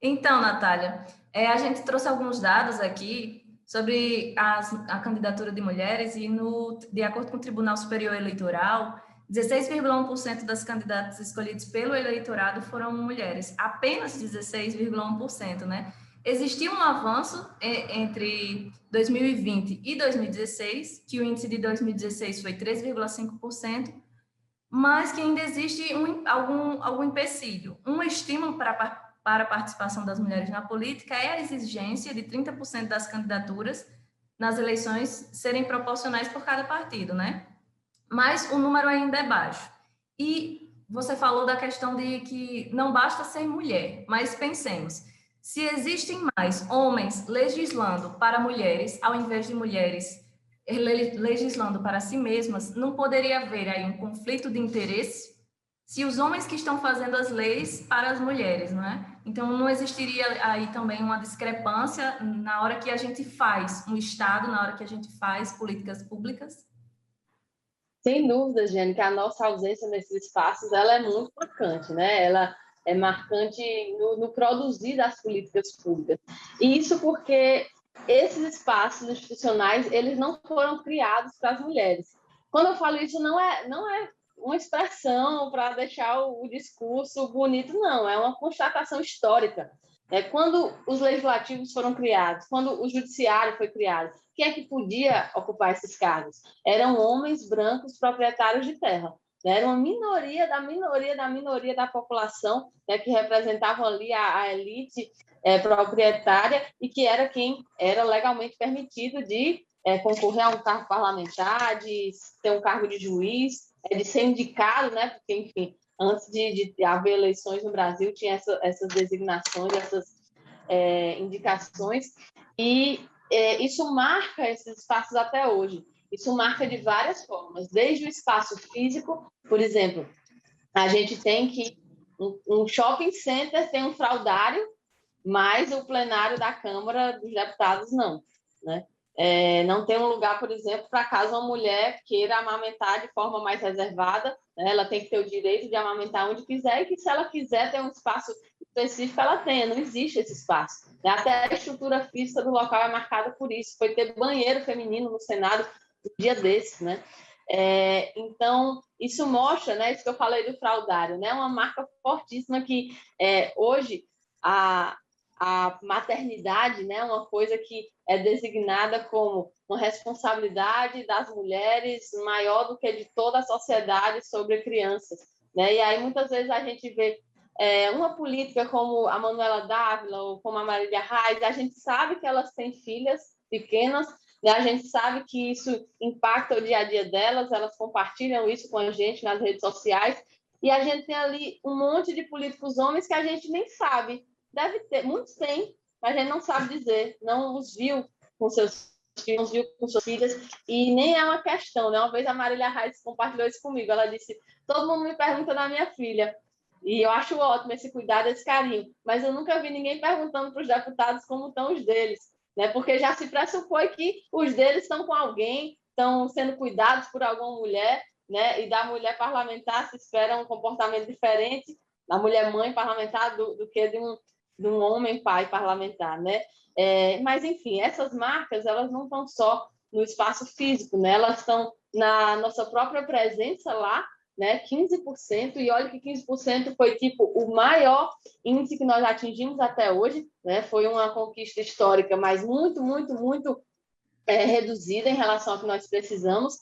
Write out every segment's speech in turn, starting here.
Então, Natália, a gente trouxe alguns dados aqui sobre a candidatura de mulheres e, de acordo com o Tribunal Superior Eleitoral, 16,1% das candidatas escolhidas pelo eleitorado foram mulheres, apenas 16,1%, né? Existiu um avanço entre 2020 e 2016, que o índice de 2016 foi 3,5%, mas que ainda existe algum empecilho. Um estímulo para a participação das mulheres na política é a exigência de 30% das candidaturas nas eleições serem proporcionais por cada partido, né? Mas o número ainda é baixo. E você falou da questão de que não basta ser mulher, mas pensemos, se existem mais homens legislando para mulheres, ao invés de mulheres legislando para si mesmas, não poderia haver aí um conflito de interesse se os homens que estão fazendo as leis para as mulheres, não é? Então, não existiria aí também uma discrepância na hora que a gente faz um Estado, na hora que a gente faz políticas públicas? Sem dúvida, Jane, que a nossa ausência nesses espaços ela é muito marcante, né? Ela é marcante no produzir das políticas públicas. E isso porque esses espaços institucionais eles não foram criados para as mulheres. Quando eu falo isso, não é uma expressão para deixar o discurso bonito, não. É uma constatação histórica. Quando os legislativos foram criados, quando o judiciário foi criado, quem é que podia ocupar esses cargos? Eram homens brancos proprietários de terra. Era uma minoria da minoria da minoria da população, que representavam ali a elite proprietária e que era quem era legalmente permitido de concorrer a um cargo parlamentar, de ter um cargo de juiz, de ser indicado, né? Porque, enfim, antes de haver eleições no Brasil, tinha essas designações, essas indicações, e isso marca esses espaços até hoje. Isso marca de várias formas, desde o espaço físico, por exemplo, a gente tem que um shopping center tem um fraudário, mas o plenário da Câmara dos Deputados não, né? Não tem um lugar, por exemplo, para caso uma mulher queira amamentar de forma mais reservada, né? Ela tem que ter o direito de amamentar onde quiser e que, se ela quiser ter um espaço específico, ela tenha. Não existe esse espaço. Até a estrutura física do local é marcada por isso. Foi ter banheiro feminino no Senado um dia desses, né? Então, isso mostra, né, isso que eu falei do fraudário, né? Uma marca fortíssima que hoje a maternidade, né, uma coisa que é designada como uma responsabilidade das mulheres maior do que de toda a sociedade sobre crianças, né? E aí muitas vezes a gente vê uma política como a Manuela Dávila ou como a Marília Reis, a gente sabe que elas têm filhas pequenas, né? A gente sabe que isso impacta o dia a dia delas, elas compartilham isso com a gente nas redes sociais, e a gente tem ali um monte de políticos homens que a gente nem sabe. Deve ter, muitos têm, mas a gente não sabe dizer, não os viu com seus filhos, não os viu com suas filhas, e nem é uma questão, né? Uma vez a Marília Reis compartilhou isso comigo, ela disse, todo mundo me pergunta da minha filha, e eu acho ótimo esse cuidado, esse carinho, mas eu nunca vi ninguém perguntando para os deputados como estão os deles, né? Porque já se pressupõe que os deles estão com alguém, estão sendo cuidados por alguma mulher, né? E da mulher parlamentar se espera um comportamento diferente, da mulher mãe parlamentar do que de um homem pai parlamentar, né? Mas, enfim, essas marcas, elas não estão só no espaço físico, né? Elas estão na nossa própria presença lá, né? 15%, e olha que 15% foi, tipo, o maior índice que nós atingimos até hoje, né? Foi uma conquista histórica, mas muito, muito, muito reduzida em relação ao que nós precisamos.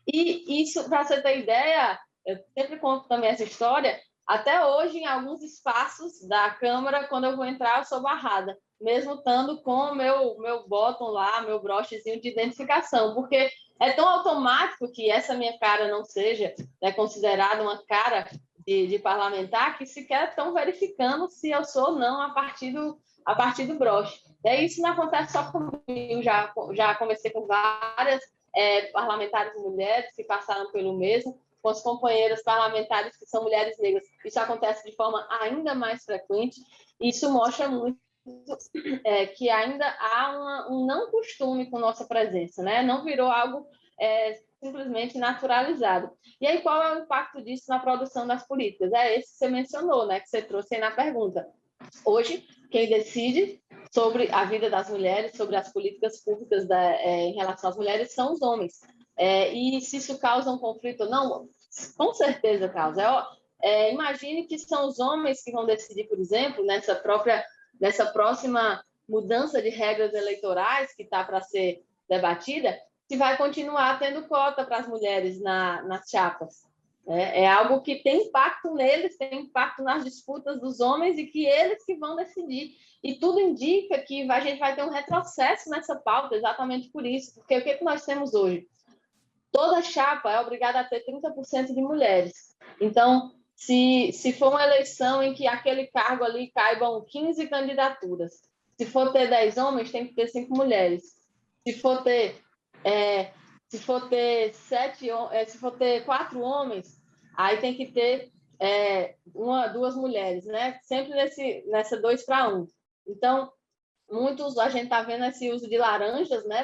E isso, para você ter ideia, eu sempre conto também essa história, até hoje, em alguns espaços da Câmara, quando eu vou entrar, eu sou barrada, mesmo estando com o meu bottom lá, meu brochezinho de identificação, porque é tão automático que essa minha cara não seja, né, considerada uma cara de parlamentar, que sequer estão verificando se eu sou ou não a partir do broche. Isso não acontece só comigo, já conversei com várias parlamentares mulheres que passaram pelo mesmo, com as companheiras parlamentares que são mulheres negras. Isso acontece de forma ainda mais frequente. Isso mostra muito que ainda há um não costume com nossa presença, né? Não virou algo simplesmente naturalizado. E aí, qual é o impacto disso na produção das políticas? Esse que você mencionou, né? Que você trouxe aí na pergunta. Hoje, quem decide sobre a vida das mulheres, sobre as políticas públicas em relação às mulheres, são os homens. E se isso causa um conflito ou não, com certeza causa. Imagine que são os homens que vão decidir, por exemplo, nessa próxima mudança de regras eleitorais que está para ser debatida, se vai continuar tendo cota para as mulheres nas chapas. É algo que tem impacto neles, tem impacto nas disputas dos homens e que eles que vão decidir. E tudo indica que a gente vai ter um retrocesso nessa pauta, exatamente por isso. Porque o que nós temos hoje? Toda chapa é obrigada a ter 30% de mulheres. Então, se for uma eleição em que aquele cargo ali caibam 15 candidaturas, se for ter 10 homens, tem que ter 5 mulheres. Se for ter 4 homens, aí tem que ter 2 mulheres, né? Sempre nessa 2-1. Então, a gente está vendo esse uso de laranjas, né,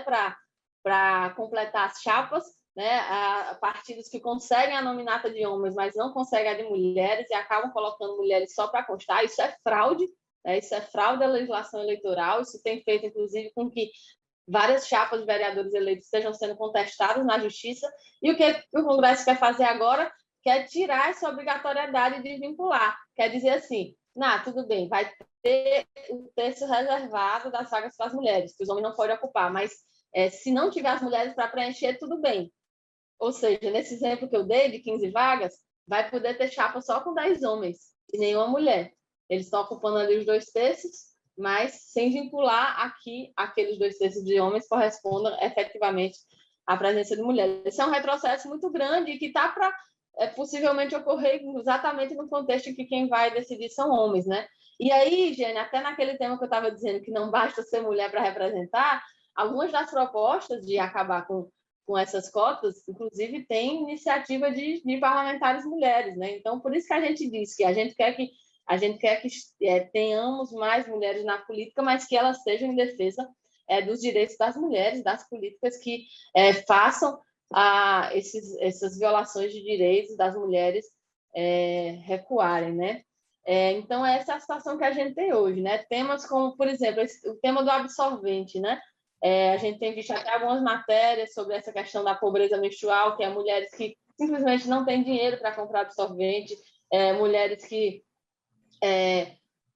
para completar as chapas, né? Partidos que conseguem a nominata de homens, mas não conseguem a de mulheres e acabam colocando mulheres só para constar. Isso é fraude, né? Isso é fraude da legislação eleitoral. Isso tem feito, inclusive, com que várias chapas de vereadores eleitos estejam sendo contestadas na justiça. E o que o Congresso quer fazer agora? Quer tirar essa obrigatoriedade de vincular. Quer dizer assim, tudo bem, vai ter o terço reservado das vagas para as mulheres, que os homens não podem ocupar, mas se não tiver as mulheres para preencher, tudo bem. Ou seja, nesse exemplo que eu dei de 15 vagas, vai poder ter chapa só com 10 homens e nenhuma mulher. Eles estão ocupando ali os 2 terços, mas sem vincular aqui aqueles 2 terços de homens correspondam efetivamente à presença de mulheres. Esse é um retrocesso muito grande e que está para possivelmente ocorrer exatamente no contexto em que quem vai decidir são homens, né? E aí, Jane, até naquele tema que eu estava dizendo que não basta ser mulher para representar, algumas das propostas de acabar com essas cotas, inclusive, tem iniciativa de parlamentares mulheres, né? Então, por isso que a gente diz que a gente quer que tenhamos mais mulheres na política, mas que elas sejam em defesa dos direitos das mulheres, das políticas que façam essas violações de direitos das mulheres recuarem, né? Então, essa é a situação que a gente tem hoje, né? Temas como, por exemplo, o tema do absorvente, né? A gente tem visto até algumas matérias sobre essa questão da pobreza menstrual, que é mulheres que simplesmente não têm dinheiro para comprar absorvente, mulheres que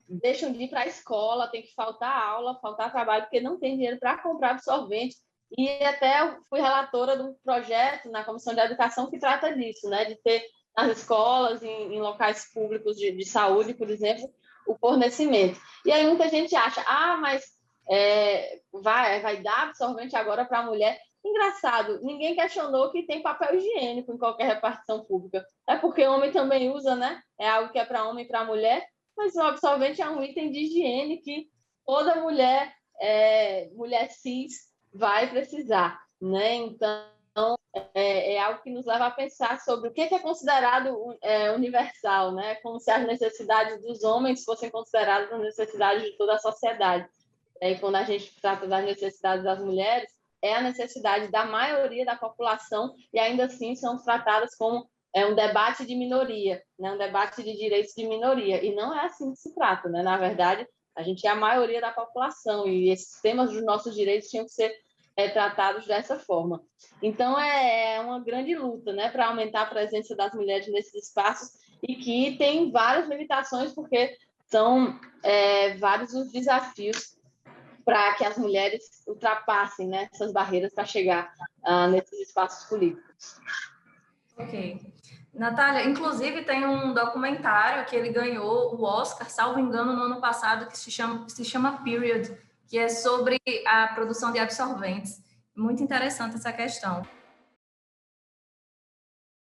deixam de ir para a escola, tem que faltar aula, faltar trabalho, porque não tem dinheiro para comprar absorvente. E até eu fui relatora de um projeto na Comissão de Educação que trata disso, né? De ter nas escolas, em locais públicos de saúde, por exemplo, o fornecimento. E aí muita gente acha, mas vai dar absorvente agora para a mulher. Engraçado, ninguém questionou que tem papel higiênico em qualquer repartição pública. É porque homem também usa, né? É algo que é para homem e para mulher, mas o absorvente é um item de higiene que toda mulher, mulher cis, vai precisar, né? Então, é algo que nos leva a pensar sobre o que é considerado universal, né? Como se as necessidades dos homens fossem consideradas as necessidades de toda a sociedade. E quando a gente trata das necessidades das mulheres, é a necessidade da maioria da população e ainda assim são tratadas como um debate de minoria, né? Um debate de direitos de minoria. E não é assim que se trata, né? Na verdade, a gente é a maioria da população e esses temas dos nossos direitos tinham que ser tratados dessa forma. Então, é uma grande luta, né, para aumentar a presença das mulheres nesses espaços e que tem várias limitações, porque são vários os desafios para que as mulheres ultrapassem, né, essas barreiras para chegar nesses espaços políticos. Ok. Natália, inclusive tem um documentário que ele ganhou o Oscar, salvo engano, no ano passado, que se chama Period, que é sobre a produção de absorventes. Muito interessante essa questão.